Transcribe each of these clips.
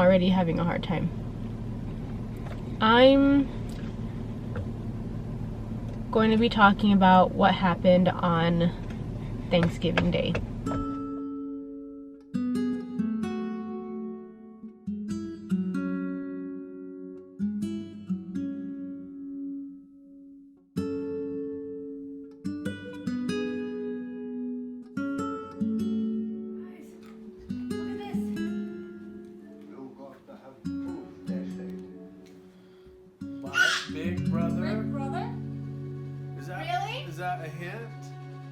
already having a hard time. I'm going to be talking about what happened on Thanksgiving Day. Big brother? Big brother? Is that, Really? Is that a hint?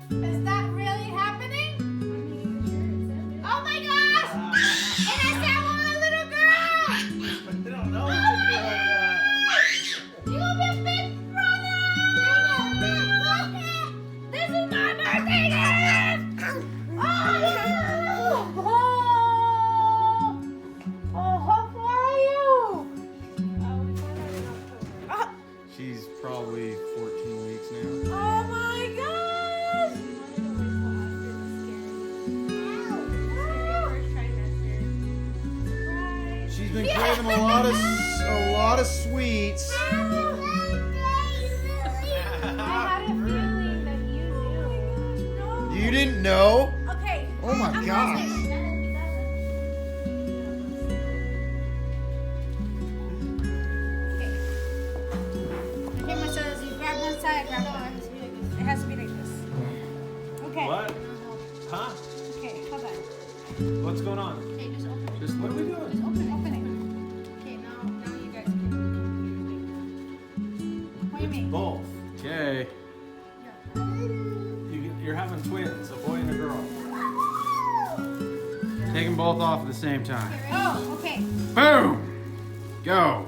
Is that really happening? Oh my gosh! And I said, I want a little girl! I don't know. You gonna be a big brother! This is my birthday gift! Oh, how far are you? She's probably 14 weeks now. Oh my gosh! She's been craving a lot of sweets. I had a feeling that you knew. You didn't know? Okay. Oh my gosh. Okay, Marcellus, you grab one side, grab one. It has to be like this. Okay. What? Huh? Okay, hold on. What's going on? Okay, just open it. What are we doing? Just open it. Okay, now you guys can. What do you mean? Both. Okay. You're having twins, a boy and a girl. Take them both off at the same time. Oh, okay. Boom! Go!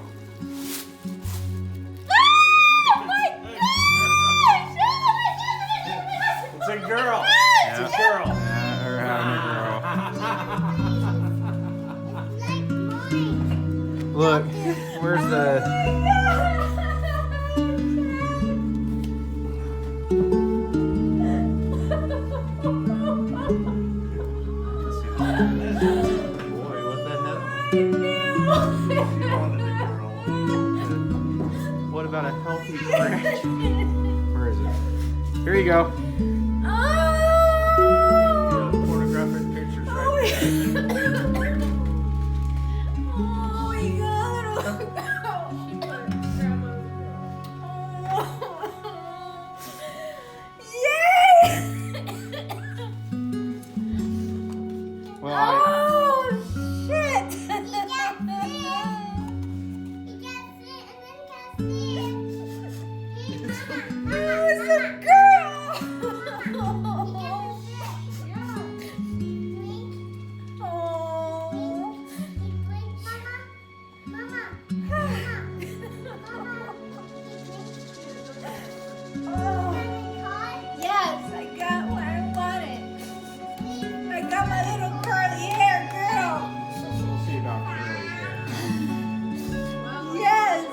It's a girl. It's a girl. We're having a girl. Look, where's the... Boy, what the hell? What about a healthy branch? Where is it? Here you go. Pornographic pictures right there. Well, Yes, I got what I wanted. I got my little curly hair girl. we'll see about curly hair. Yes.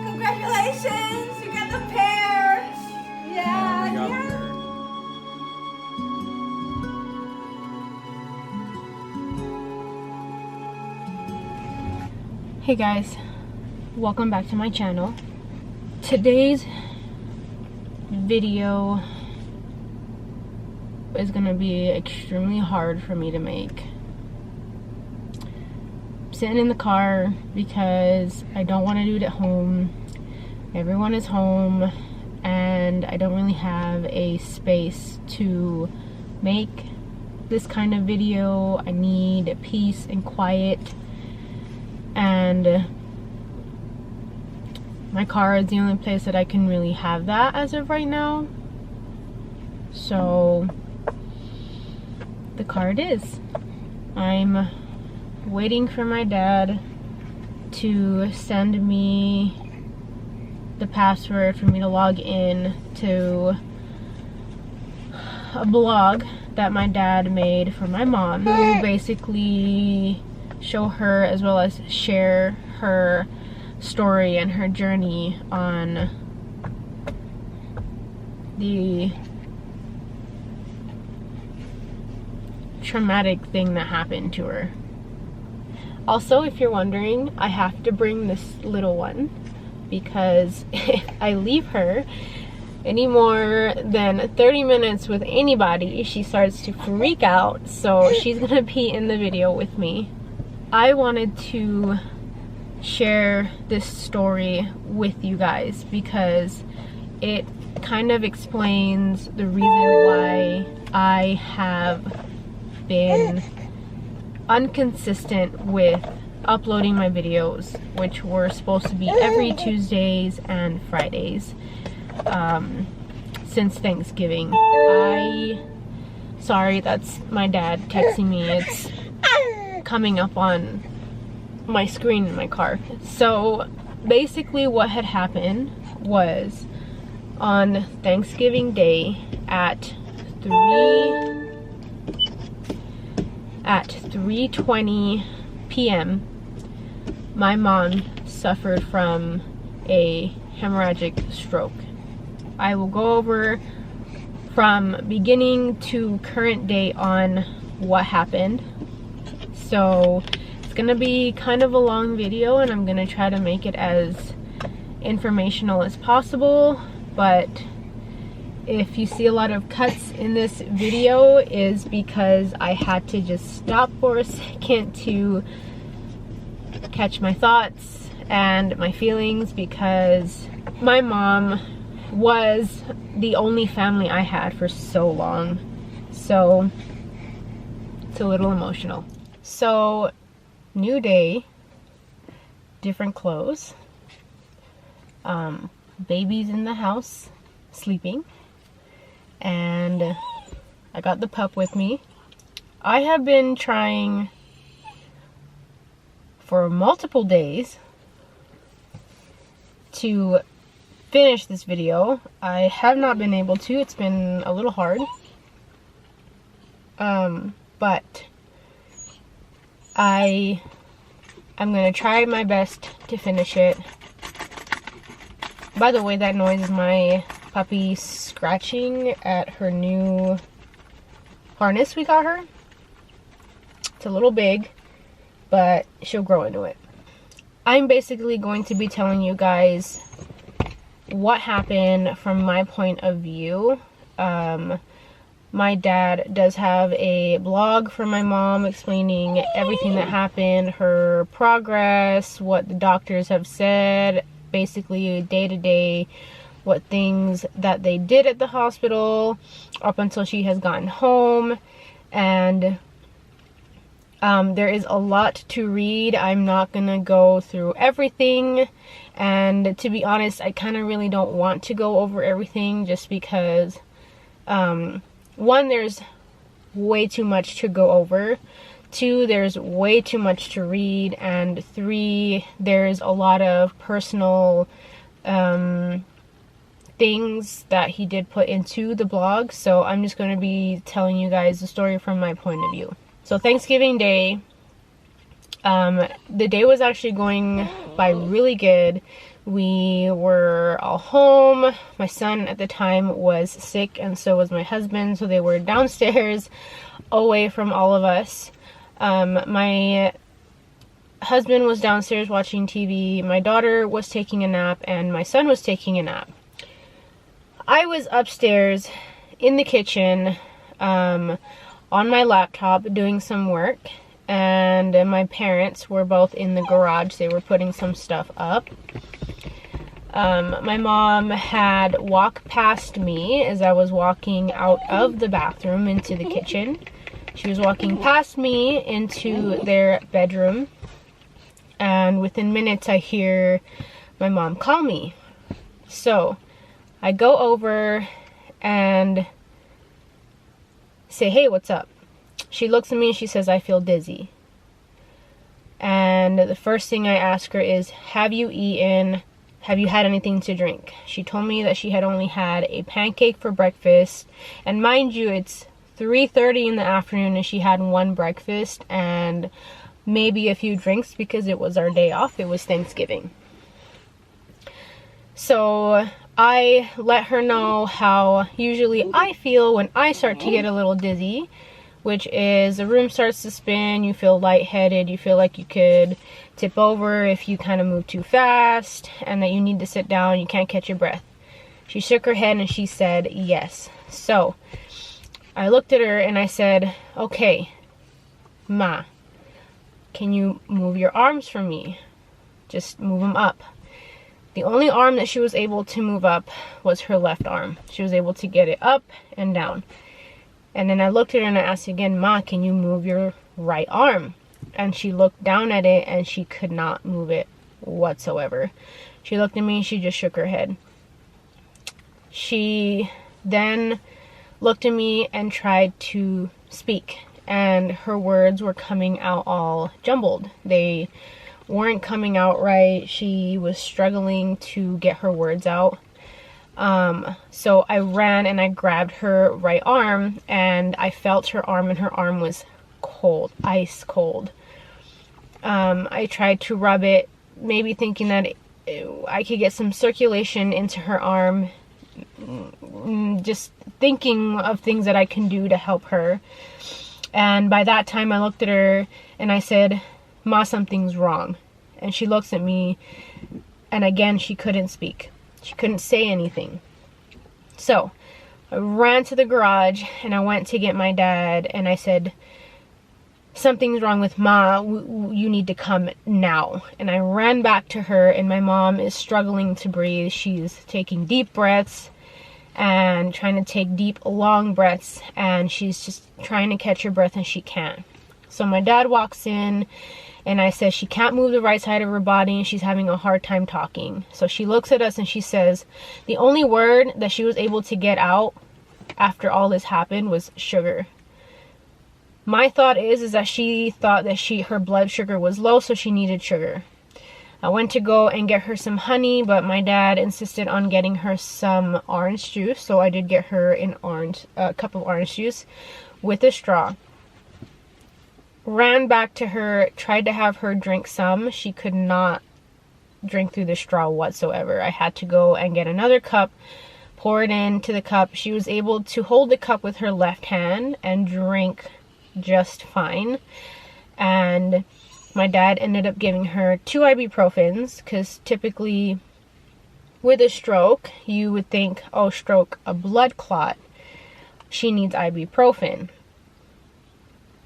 Congratulations, you got the pair. Yeah, We got yeah. there. Hey guys, welcome back to my channel. Today's video is gonna be extremely hard for me to make. I'm sitting in the car because I don't want to do it at home. Everyone is home and I don't really have a space to make this kind of video. I need peace and quiet, and my car is the only place that I can really have that as of right now. So the car it is. I'm waiting for my dad to send me the password for me to log in to a blog that my dad made for my mom, to basically show her as well as share her story and her journey on the traumatic thing that happened to her. Also, if you're wondering, I have to bring this little one because if I leave her any more than 30 minutes with anybody, she starts to freak out. So she's gonna be in the video with me. I wanted to share this story with you guys because it kind of explains the reason why I have been inconsistent with uploading my videos, which were supposed to be every Tuesdays and Fridays since Thanksgiving. Sorry, that's my dad texting me. It's coming up on my screen in my car. So basically what had happened was on Thanksgiving Day at 3:20 p.m. my mom suffered from a hemorrhagic stroke. I will go over from beginning to current day on what happened. So it's gonna be kind of a long video and I'm gonna try to make it as informational as possible, but if you see a lot of cuts in this video is because I had to just stop for a second to catch my thoughts and my feelings, because my mom was the only family I had for so long. So it's a little emotional. So new day, different clothes, baby's in the house sleeping, and I got the pup with me. I have been trying for multiple days to finish this video. I have not been able to. It's been a little hard. But I'm gonna try my best to finish it. By the way, that noise is my puppy scratching at her new harness we got her. It's a little big, but she'll grow into it. I'm basically going to be telling you guys what happened from my point of view. My dad does have a blog for my mom explaining everything that happened, her progress, what the doctors have said, basically day to day, what things that they did at the hospital up until she has gotten home. And there is a lot to read. I'm not gonna go through everything, and to be honest, I kind of really don't want to go over everything, just because one, there's way too much to go over, two, there's way too much to read, and three, there's a lot of personal things that he did put into the blog. So I'm just going to be telling you guys the story from my point of view. So Thanksgiving Day, the day was actually going by really good. We were all home. My son at the time was sick, and so was my husband, so they were downstairs away from all of us. My husband was downstairs watching TV, my daughter was taking a nap, and my son was taking a nap. I was upstairs in the kitchen on my laptop doing some work, and my parents were both in the garage. They were putting some stuff up. My mom had walked past me as I was walking out of the bathroom into the kitchen. She was walking past me into their bedroom, and within minutes I hear my mom call me. So I go over and say, "Hey, what's up?" She looks at me and she says, "I feel dizzy." And the first thing I ask her is, "Have you eaten? Have you had anything to drink?" She told me that she had only had a pancake for breakfast. And mind you, it's 3:30 in the afternoon and she had one breakfast and maybe a few drinks because it was our day off. It was Thanksgiving. So I let her know how usually I feel when I start to get a little dizzy, which is the room starts to spin, you feel lightheaded, you feel like you could tip over if you kind of move too fast, and that you need to sit down, you can't catch your breath. She shook her head and she said yes. So I looked at her and I said, okay, Ma, can you move your arms for me? Just move them up. The only arm that she was able to move up was her left arm. She was able to get it up and down. And then I looked at her and I asked again, Ma, can you move your right arm? And she looked down at it and she could not move it whatsoever. She looked at me and she just shook her head. She then looked at me and tried to speak, and her words were coming out all jumbled. They weren't coming out right. She was struggling to get her words out. So I ran and I grabbed her right arm and I felt her arm, and her arm was cold, ice cold. I tried to rub it, maybe thinking that I could get some circulation into her arm, just thinking of things that I can do to help her. And by that time I looked at her and I said, Ma, something's wrong. And she looks at me, and again she couldn't speak. She couldn't say anything. So I ran to the garage and I went to get my dad and I said, something's wrong with Ma, you need to come now. And I ran back to her, and my mom is struggling to breathe. She's taking deep breaths and trying to take deep, long breaths, and she's just trying to catch her breath and she can't. So my dad walks in and I said she can't move the right side of her body and she's having a hard time talking. So she looks at us and she says the only word that she was able to get out after all this happened was sugar. My thought is that she thought that her blood sugar was low, so she needed sugar. I went to go and get her some honey, but my dad insisted on getting her some orange juice, so I did get her a cup of orange juice with a straw. Ran back to her, tried to have her drink some. She could not drink through the straw whatsoever. I had to go and get another cup, pour it into the cup. She was able to hold the cup with her left hand and drink just fine. And my dad ended up giving her 2 ibuprofens, because typically with a stroke you would think, oh, stroke, a blood clot, she needs ibuprofen.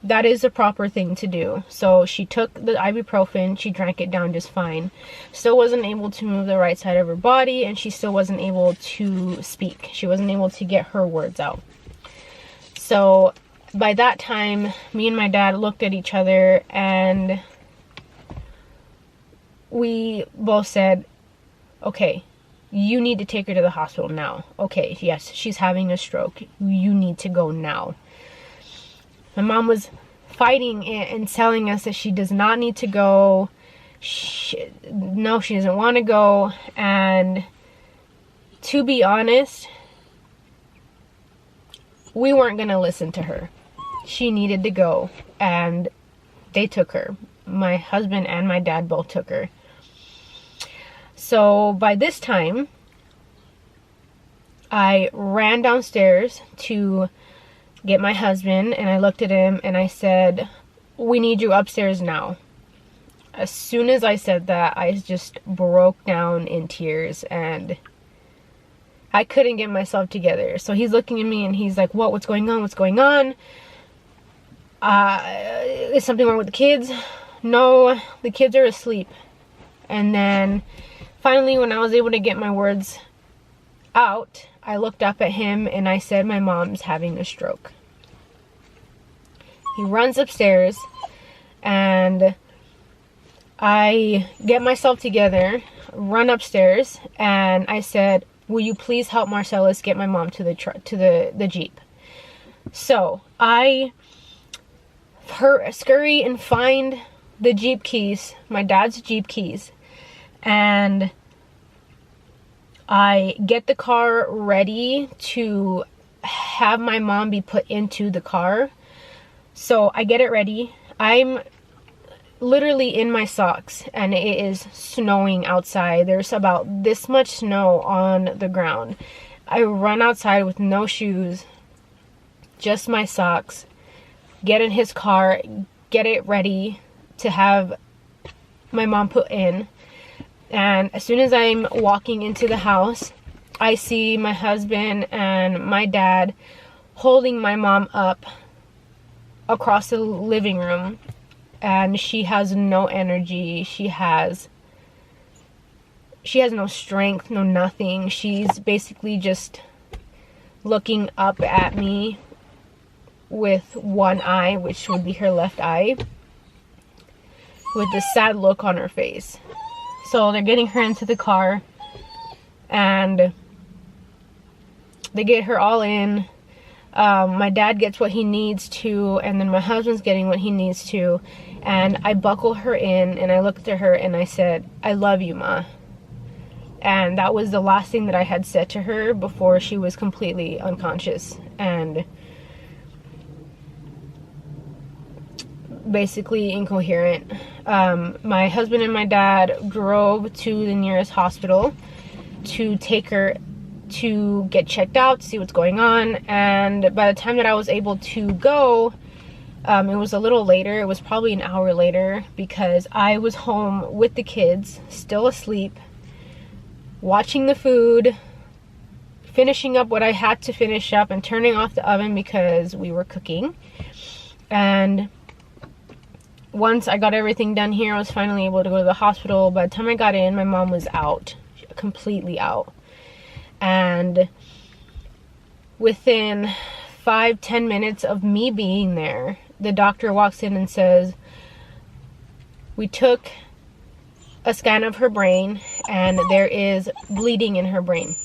That is the proper thing to do. So she took the ibuprofen, she drank it down just fine. Still wasn't able to move the right side of her body, and she still wasn't able to speak. She wasn't able to get her words out. So by that time, me and my dad looked at each other and we both said, okay, you need to take her to the hospital now. Okay, yes, she's having a stroke. You need to go now. My mom was fighting and telling us that she does not need to go. No, she doesn't want to go. And to be honest, we weren't going to listen to her. She needed to go, and they took her. My husband and my dad both took her. So by this time, I ran downstairs to get my husband, and I looked at him and I said, we need you upstairs now. As soon as I said that, I just broke down in tears and I couldn't get myself together. So he's looking at me and he's like, what's going on? What's going on? Is something wrong with the kids? No, the kids are asleep. And then finally, when I was able to get my words out, I looked up at him and I said, my mom's having a stroke. He runs upstairs and I get myself together, run upstairs, and I said, will you please help Marcellus get my mom to the Jeep? So I scurry and find the Jeep keys, my dad's Jeep keys, and I get the car ready to have my mom be put into the car. So I get it ready. I'm literally in my socks and it is snowing outside. There's about this much snow on the ground. I run outside with no shoes, just my socks, get in his car, get it ready to have my mom put in. And as soon as I'm walking into the house, I see my husband and my dad holding my mom up across the living room, and she has no energy. She has no strength, no nothing. She's basically just looking up at me with one eye, which would be her left eye, with this sad look on her face. So they're getting her into the car, and they get her all in. My dad gets what he needs to, and then my husband's getting what he needs to. And I buckle her in, and I looked at her and I said, "I love you, Ma." And that was the last thing that I had said to her before she was completely unconscious and basically incoherent. My husband and my dad drove to the nearest hospital to take her to get checked out, to see what's going on. And by the time that I was able to go, it was a little later. It was probably an hour later, because I was home with the kids, still asleep, watching the food, finishing up what I had to finish up, and turning off the oven because we were cooking. And once I got everything done here, I was finally able to go to the hospital. By the time I got in, my mom was out, completely out. And within 5-10 minutes of me being there, the doctor walks in and says, "We took a scan of her brain, and there is bleeding in her brain."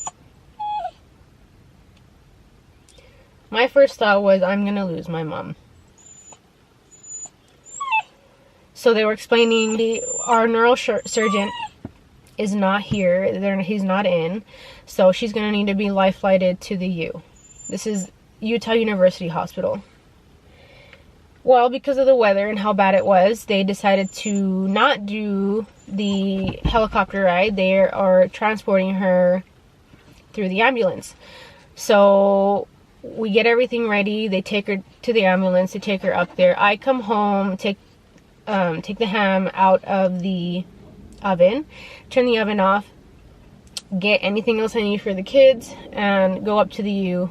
My first thought was, I'm gonna lose my mom. So they were explaining, our neurosurgeon is not here. He's not in. So she's going to need to be life flighted to the U. This is Utah University Hospital. Well, because of the weather and how bad it was, they decided to not do the helicopter ride. They are transporting her through the ambulance. So we get everything ready. They take her to the ambulance. They take her up there. I come home, take the ham out of the oven, turn the oven off, get anything else I need for the kids, and go up to the U.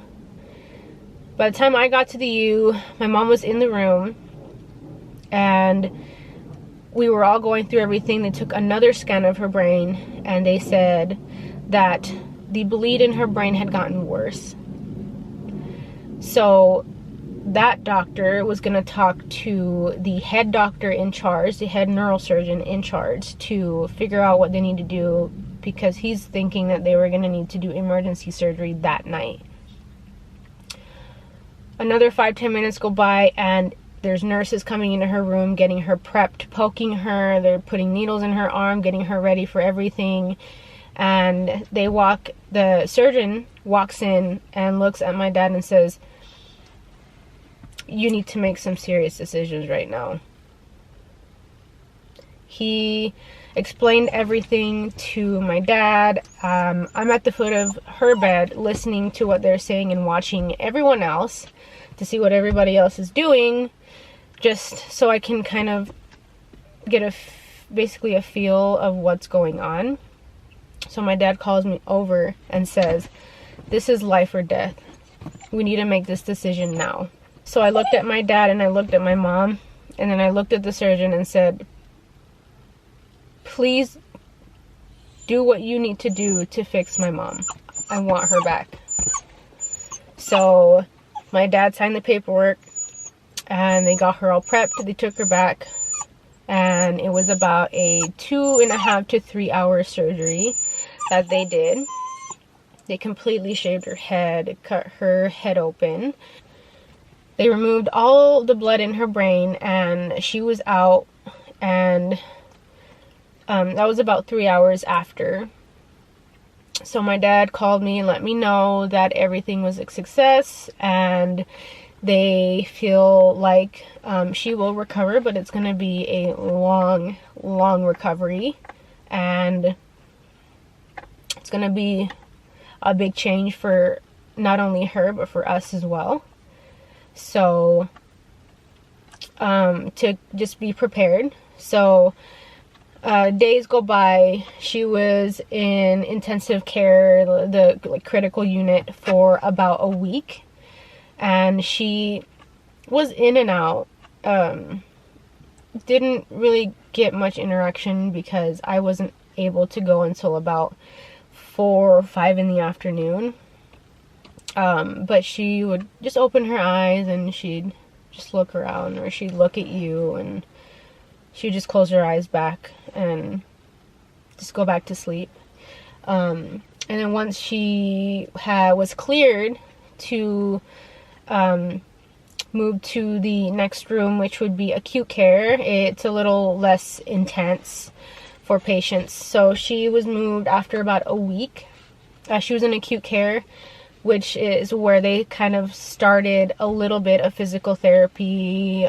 By the time I got to the U, my mom was in the room, and we were all going through everything. They took another scan of her brain, and they said that the bleed in her brain had gotten worse. So that doctor was going to talk to the head doctor in charge, the head neurosurgeon in charge, to figure out what they need to do, because he's thinking that they were going to need to do emergency surgery that night. Another 5-10 minutes go by, and there's nurses coming into her room, getting her prepped, poking her. They're putting needles in her arm, getting her ready for everything. And the surgeon walks in and looks at my dad and says, "You need to make some serious decisions right now." He explained everything to my dad. I'm at the foot of her bed listening to what they're saying and watching everyone else to see what everybody else is doing, just so I can kind of get basically a feel of what's going on. So my dad calls me over and says, "This is life or death. We need to make this decision now." So I looked at my dad and I looked at my mom, and then I looked at the surgeon and said, "Please do what you need to do to fix my mom. I want her back." So my dad signed the paperwork, and they got her all prepped. They took her back, and it was about a 2.5 to 3 hour surgery that they did. They completely shaved her head, cut her head open. They removed all the blood in her brain, and she was out, and that was about 3 hours after. So my dad called me and let me know that everything was a success, and they feel like she will recover, but it's going to be a long, long recovery, and it's going to be a big change for not only her, but for us as well. So to just be prepared. So days go by. She was in intensive care, the like critical unit, for about a week, and she was in and out. Didn't really get much interaction because I wasn't able to go until about 4 or 5 in the afternoon. But she would just open her eyes and she'd just look around, or she'd look at you and she'd just close her eyes back and just go back to sleep. And then once she was cleared to move to the next room, which would be acute care, it's a little less intense for patients. So she was moved after about a week. She was in acute care, which is where they kind of started a little bit of physical therapy.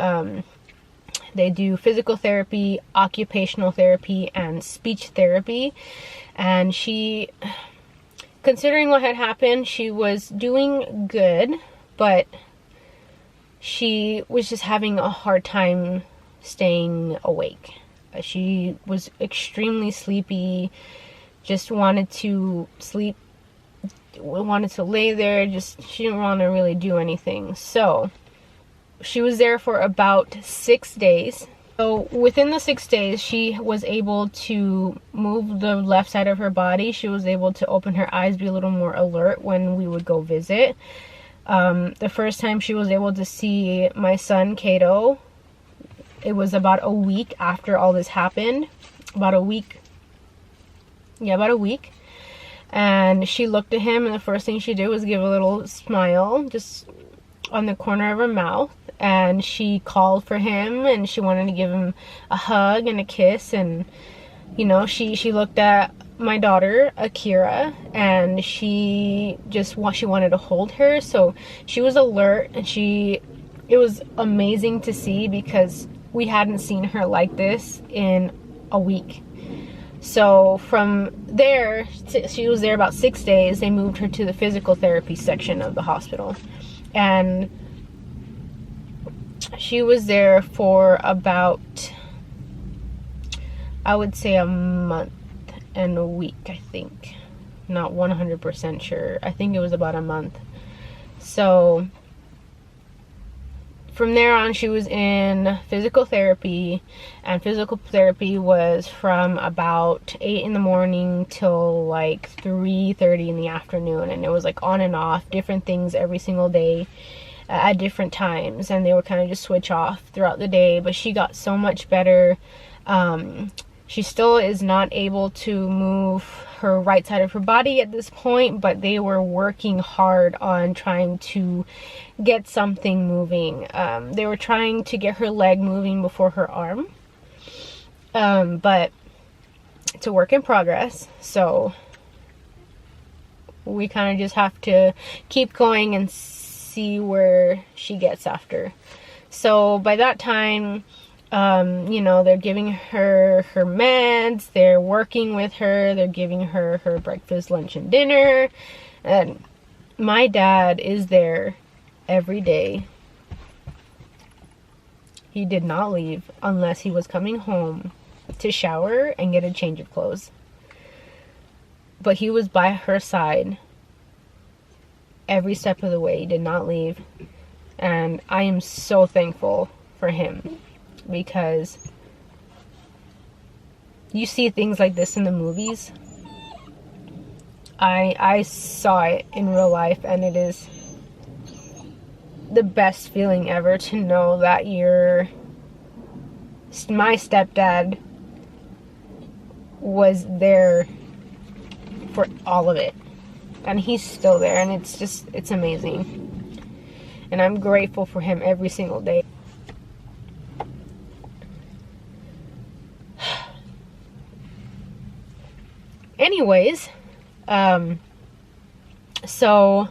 They do physical therapy, occupational therapy, and speech therapy. And she, considering what had happened, she was doing good, but she was just having a hard time staying awake. She was extremely sleepy, just wanted to sleep, wanted to lay there, she didn't want to really do anything. So she was there for about 6 days. So within the 6 days, she was able to move the left side of her body. She was able to open her eyes, be a little more alert when we would go visit. The first time she was able to see my son, Kato, it was about a week after all this happened. About a week. And she looked at him, and the first thing she did was give a little smile just on the corner of her mouth. And she called for him, and she wanted to give him a hug and a kiss. And, you know, she looked at my daughter, Akira, and she wanted to hold her. So she was alert, and it was amazing to see because we hadn't seen her like this in a week. So from there, she was there about 6 days. They moved her to the physical therapy section of the hospital. And she was there for about, I would say, a month and a week, I think. Not 100% sure. I think it was about a month. So from there on, she was in physical therapy, and physical therapy was from about 8 in the morning till like 3:30 in the afternoon, and it was like on and off, different things every single day at different times, and they would kind of just switch off throughout the day. But she got so much better. She still is not able to move her right side of her body at this point, but they were working hard on trying to get something moving. They were trying to get her leg moving before her arm, but it's a work in progress. So we kind of just have to keep going and see where she gets after. So by that time, you know, they're giving her her meds, they're working with her, they're giving her her breakfast, lunch, and dinner. And my dad is there every day. He did not leave unless he was coming home to shower and get a change of clothes. But he was by her side every step of the way. He did not leave. And I am so thankful for him, because you see things like this in the movies. I saw it in real life, and it is the best feeling ever to know that my stepdad was there for all of it, and he's still there, and it's amazing. And I'm grateful for him every single day. Anyways, so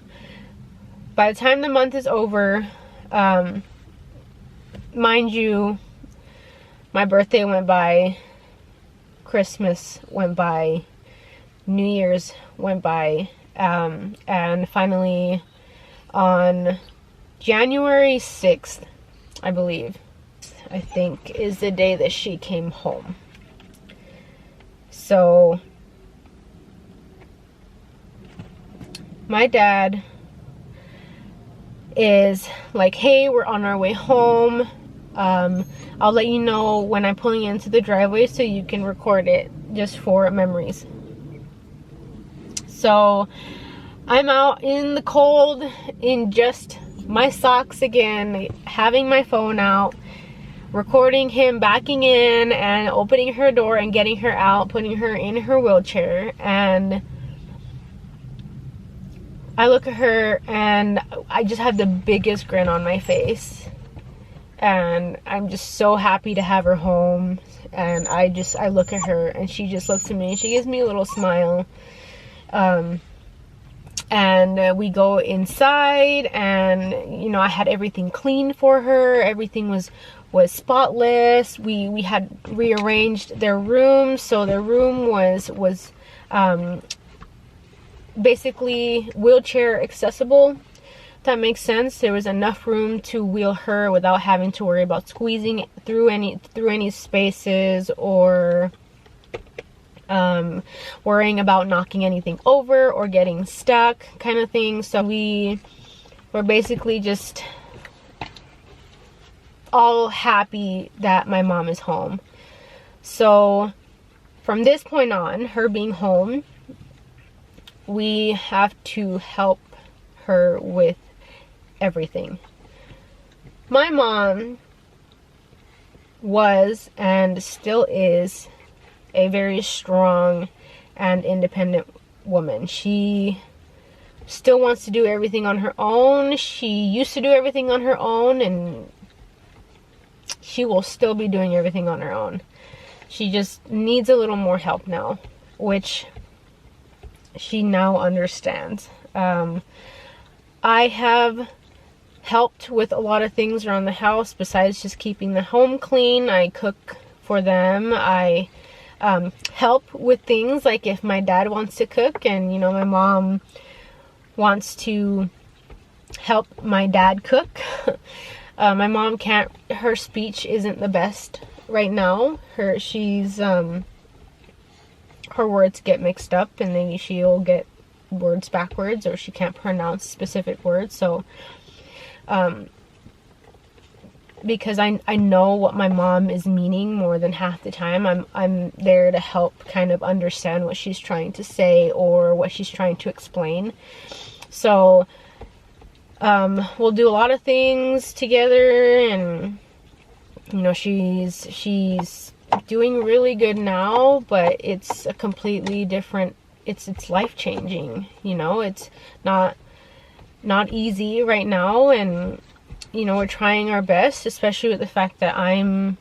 by the time the month is over, mind you, my birthday went by, Christmas went by, New Year's went by, and finally on January 6th, I believe, I think, is the day that she came home. So my dad is like, hey, we're on our way home. I'll let you know when I'm pulling into the driveway so you can record it just for memories. So I'm out in the cold in just my socks again, having my phone out, recording him backing in and opening her door and getting her out, putting her in her wheelchair. And I look at her and I just have the biggest grin on my face. And I'm just so happy to have her home. And I look at her and she just looks at me and she gives me a little smile. And we go inside, and you know, I had everything clean for her. Everything was spotless. We had rearranged their room, so their room was basically wheelchair accessible. That makes sense. There was enough room to wheel her without having to worry about squeezing through any spaces or worrying about knocking anything over or getting stuck, kind of thing. So we were basically just all happy that my mom is home. So from this point on, her being home, we have to help her with everything. My mom was and still is a very strong and independent woman. She still wants to do everything on her own. She used to do everything on her own, and she will still be doing everything on her own. She just needs a little more help now, which she now understands. I have helped with a lot of things around the house besides just keeping the home clean. I cook for them. I help with things like if my dad wants to cook and, you know, my mom wants to help my dad cook. My mom can't, her speech isn't the best right now. Her words get mixed up, and then she'll get words backwards, or she can't pronounce specific words. So because I know what my mom is meaning more than half the time, I'm there to help kind of understand what she's trying to say or what she's trying to explain. So we'll do a lot of things together, and you know, she's doing really good now, but it's a completely different, it's life-changing, you know. It's not easy right now, and you know, we're trying our best, especially with the fact that I'm,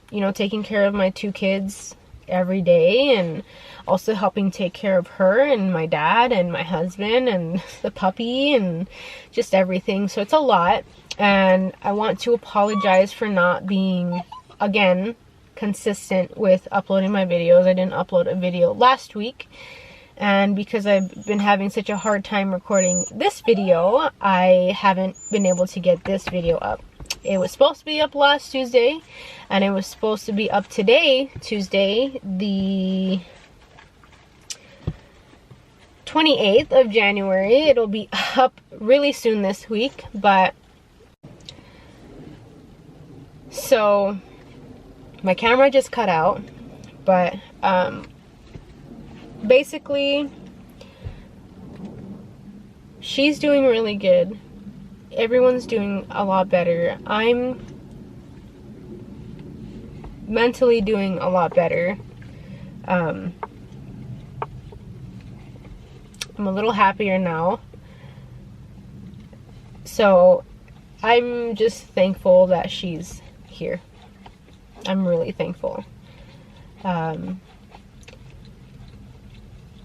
you know, taking care of my 2 kids every day, and also helping take care of her and my dad and my husband and the puppy and just everything. So it's a lot, and I want to apologize for not being, again, consistent with uploading my videos. I didn't upload a video last week, and because I've been having such a hard time recording this video, I haven't been able to get this video up. It was supposed to be up last Tuesday, and it was supposed to be up today, Tuesday, the 28th of January. It'll be up really soon this week, but so my camera just cut out, but basically she's doing really good. Everyone's doing a lot better. I'm mentally doing a lot better. I'm a little happier now. So I'm just thankful that she's here. I'm really thankful.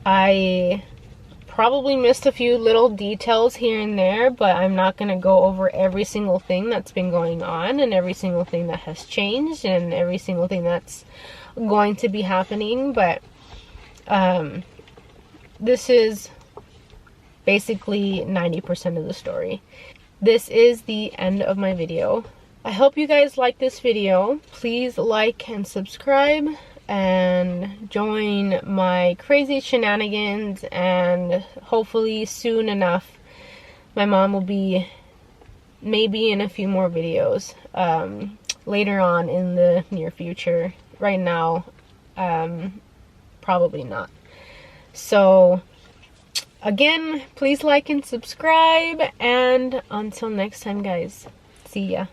I probably missed a few little details here and there, but I'm not going to go over every single thing that's been going on and every single thing that has changed and every single thing that's going to be happening. But this is basically 90% of the story. This is the end of my video. I hope you guys like this video. Please like and subscribe and join my crazy shenanigans, and hopefully soon enough my mom will be maybe in a few more videos later on in the near future. Right now, probably not. So again, please like and subscribe, and until next time guys, see ya.